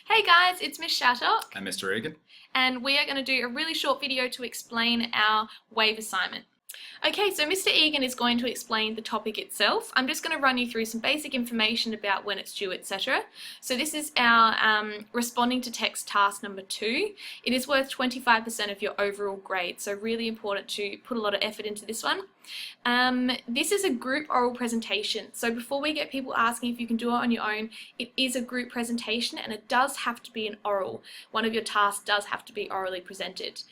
Hey guys, it's Miss Shattock, And Mr. Egan. and we are going to do a really short video to explain our wave assignment. Okay, so Mr. Egan is going to explain the topic itself. I'm just going to run you through some basic information about when it's due, etc. So this is our responding to text task number 2. It is worth 25% of your overall grade, so really important to put a lot of effort into this one. This is a group oral presentation, so before we get people asking if you can do it on your own, it is a group presentation and it does have to be an oral. One of your tasks does have to be orally presented.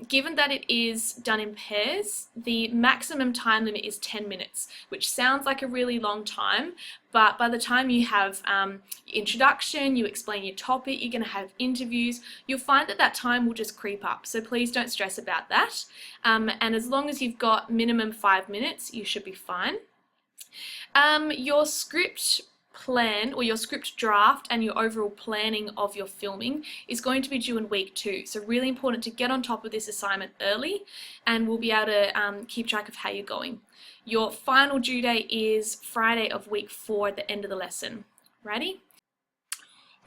Given that it is done in pairs, the maximum time limit is 10 minutes, which sounds like a really long time, but by the time you have introduction, you explain your topic, you're going to have interviews, you'll find that that time will just creep up. So please don't stress about that. And as long as you've got minimum 5 minutes, you should be fine. Your script plan or your script draft and your overall planning of your filming is going to be due in week 2. So really important to get on top of this assignment early, and we'll be able to keep track of how you're going. Your final due date is Friday of week 4 at the end of the lesson. Ready?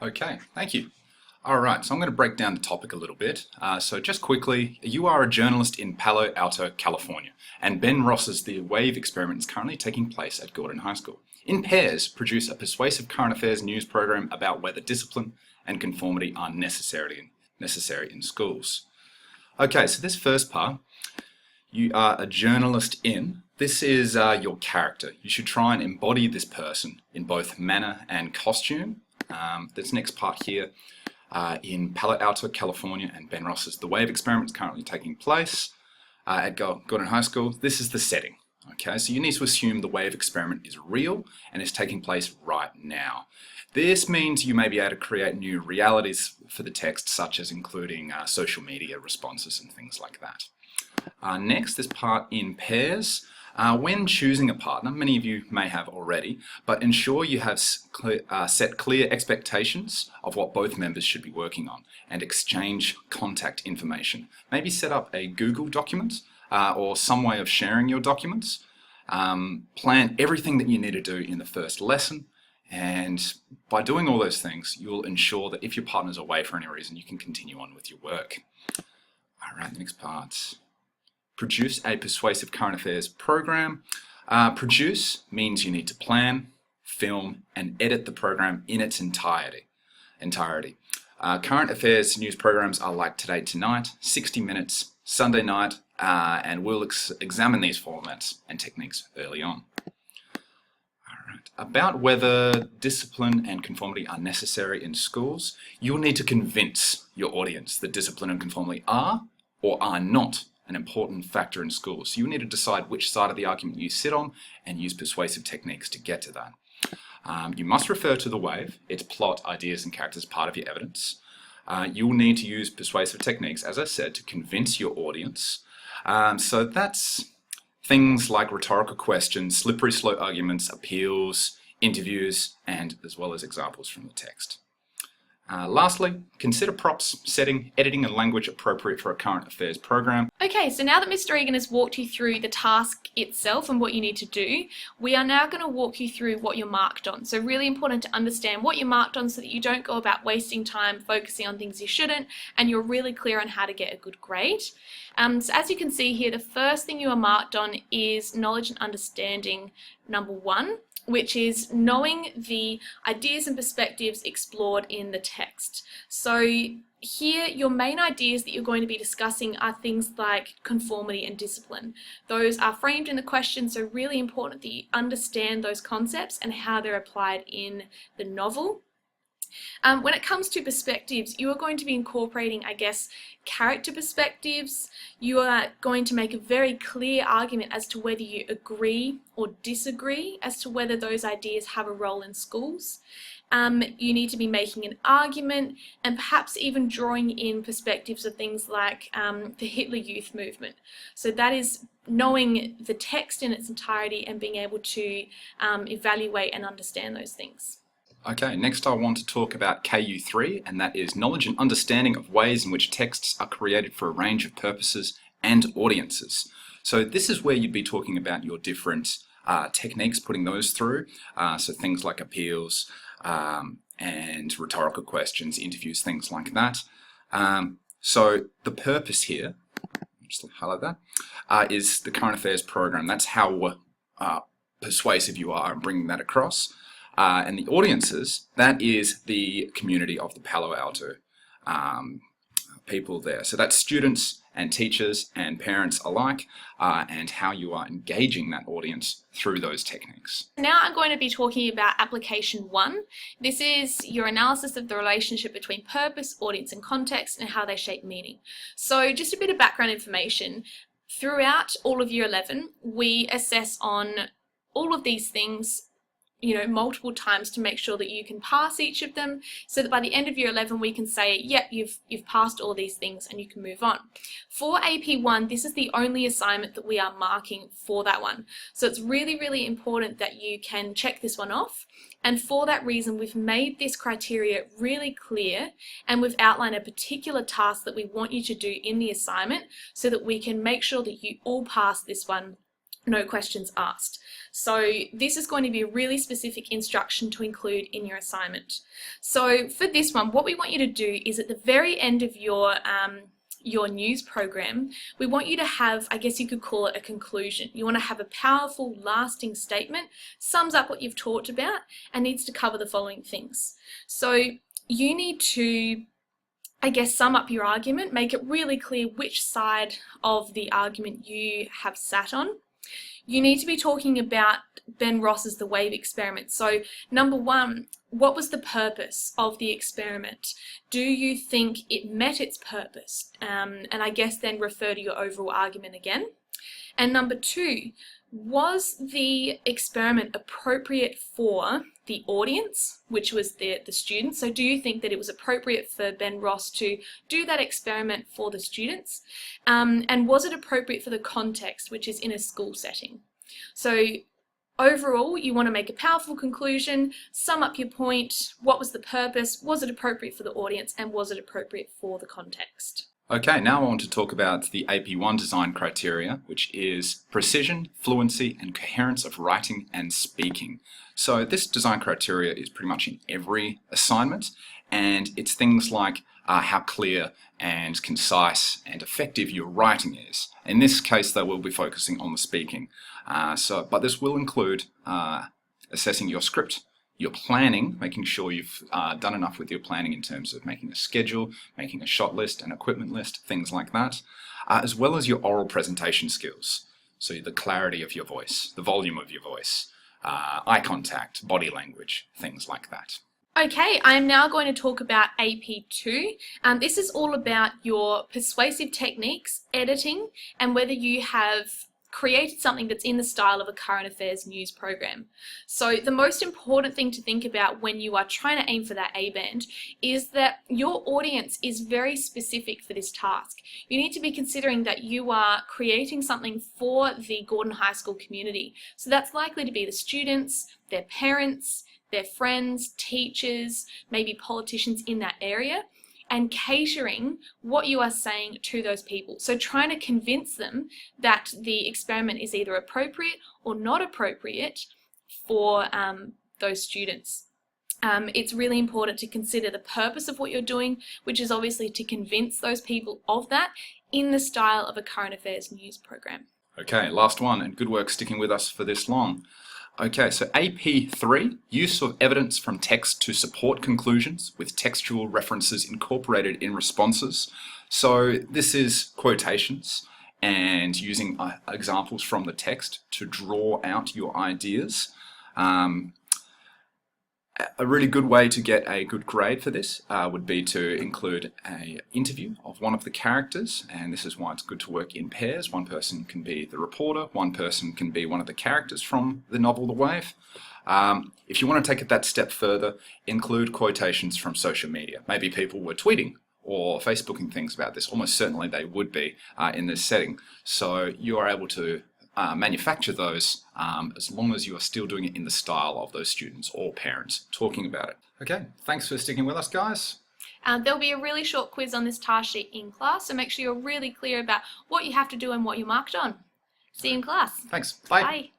Okay, thank you. All right, so I'm going to break down the topic a little bit. So just quickly, you are a journalist in Palo Alto, California, and Ben Ross's The Wave experiment is currently taking place at Gordon High School. In pairs, produce a persuasive current affairs news program about whether discipline and conformity are necessary in schools. Okay, so this first part, you are a journalist in. This is your character. You should try and embody this person in both manner and costume. This next part here, in Palo Alto, California, and Ben Ross's The Wave experiment is currently taking place at Gordon High School. This is the setting. Okay, so you need to assume the wave experiment is real and is taking place right now. This means you may be able to create new realities for the text, such as including social media responses and things like that. Next, this part in pairs. When choosing a partner, many of you may have already, but ensure you have set clear expectations of what both members should be working on and exchange contact information. Maybe set up a Google document or some way of sharing your documents. Plan everything that you need to do in the first lesson, and by doing all those things, you'll ensure that if your partner's away for any reason, you can continue on with your work. All right, next part. Produce a persuasive current affairs program. Produce means you need to plan, film, and edit the program in its entirety. Current affairs news programs are like Today Tonight, 60 Minutes, Sunday Night, and we'll examine these formats and techniques early on. All right. About whether discipline and conformity are necessary in schools, you'll need to convince your audience that discipline and conformity are or are not an important factor in schools. So you need to decide which side of the argument you sit on and use persuasive techniques to get to that. You must refer to the wave, its plot, ideas, and characters as part of your evidence. You'll need to use persuasive techniques, as I said, to convince your audience. So that's things like rhetorical questions, slippery slope arguments, appeals, interviews, and as well as examples from the text. Lastly, consider props, setting, editing, and language appropriate for a current affairs program. Okay, so now that Mr. Egan has walked you through the task itself and what you need to do, we are now going to walk you through what you're marked on. So really important to understand what you're marked on so that you don't go about wasting time focusing on things you shouldn't, and you're really clear on how to get a good grade. So as you can see here, the first thing you are marked on is knowledge and understanding number 1, which is knowing the ideas and perspectives explored in the text. So here, your main ideas that you're going to be discussing are things like conformity and discipline. Those are framed in the question, so really important that you understand those concepts and how they're applied in the novel. When it comes to perspectives, you are going to be incorporating, I guess, character perspectives. You are going to make a very clear argument as to whether you agree or disagree as to whether those ideas have a role in schools. You need to be making an argument and perhaps even drawing in perspectives of things like the Hitler Youth movement. So that is knowing the text in its entirety and being able to evaluate and understand those things. Okay, next I want to talk about KU3, and that is knowledge and understanding of ways in which texts are created for a range of purposes and audiences. So this is where you'd be talking about your different techniques, putting those through. So things like appeals, and rhetorical questions, interviews, things like that. So the purpose here, just highlight that, is the current affairs program. That's how persuasive you are in bringing that across. And the audiences, that is the community of the Palo Alto people there. So that's students and teachers and parents alike, and how you are engaging that audience through those techniques. Now I'm going to be talking about application 1. This is your analysis of the relationship between purpose, audience and context, and how they shape meaning. So just a bit of background information. Throughout all of year 11, we assess on all of these things, multiple times to make sure that you can pass each of them, so that by the end of year 11 we can say, yep, you've passed all these things and you can move on. For AP1, this is the only assignment that we are marking for that one. So it's really, really important that you can check this one off. And for that reason, we've made this criteria really clear, and we've outlined a particular task that we want you to do in the assignment so that we can make sure that you all pass this one, no questions asked. So this is going to be a really specific instruction to include in your assignment. So for this one, what we want you to do is at the very end of your news program, we want you to have, I guess you could call it a conclusion. You want to have a powerful, lasting statement, sums up what you've talked about, and needs to cover the following things. So you need to, I guess, sum up your argument, make it really clear which side of the argument you have sat on. You need to be talking about Ben Ross's The Wave experiment. So number 1, what was the purpose of the experiment? Do you think it met its purpose? And I guess then refer to your overall argument again. And number 2, was the experiment appropriate for the audience, which was the students? So do you think that it was appropriate for Ben Ross to do that experiment for the students? And was it appropriate for the context, which is in a school setting? So overall, you want to make a powerful conclusion, sum up your point, what was the purpose, was it appropriate for the audience, and was it appropriate for the context? Okay, now I want to talk about the AP1 design criteria, which is precision, fluency, and coherence of writing and speaking. So this design criteria is pretty much in every assignment, and it's things like how clear and concise and effective your writing is. In this case, though, we'll be focusing on the speaking. But this will include assessing your script, your planning, making sure you've done enough with your planning in terms of making a schedule, making a shot list, an equipment list, things like that, as well as your oral presentation skills. So the clarity of your voice, the volume of your voice, eye contact, body language, things like that. Okay, I am now going to talk about AP2. This is all about your persuasive techniques, editing, and whether you have created something that's in the style of a current affairs news program. So the most important thing to think about when you are trying to aim for that A band is that your audience is very specific for this task. You need to be considering that you are creating something for the Gordon High School community. So that's likely to be the students, their parents, their friends, teachers, maybe politicians in that area, and catering what you are saying to those people. So trying to convince them that the experiment is either appropriate or not appropriate for those students. It's really important to consider the purpose of what you're doing, which is obviously to convince those people of that in the style of a current affairs news program. Okay, last one, and good work sticking with us for this long. Okay, so AP3, use of evidence from text to support conclusions with textual references incorporated in responses. So this is quotations and using examples from the text to draw out your ideas. A really good way to get a good grade for this would be to include an interview of one of the characters, and this is why it's good to work in pairs. One person can be the reporter, one person can be one of the characters from the novel The Wave. If you want to take it that step further, include quotations from social media. Maybe people were tweeting or Facebooking things about this. Almost certainly they would be in this setting. So you are able to manufacture those as long as you are still doing it in the style of those students or parents talking about it. Okay, thanks for sticking with us, guys. There'll be a really short quiz on this task sheet in class, so make sure you're really clear about what you have to do and what you're marked on. See you in class. Thanks. Bye. Bye.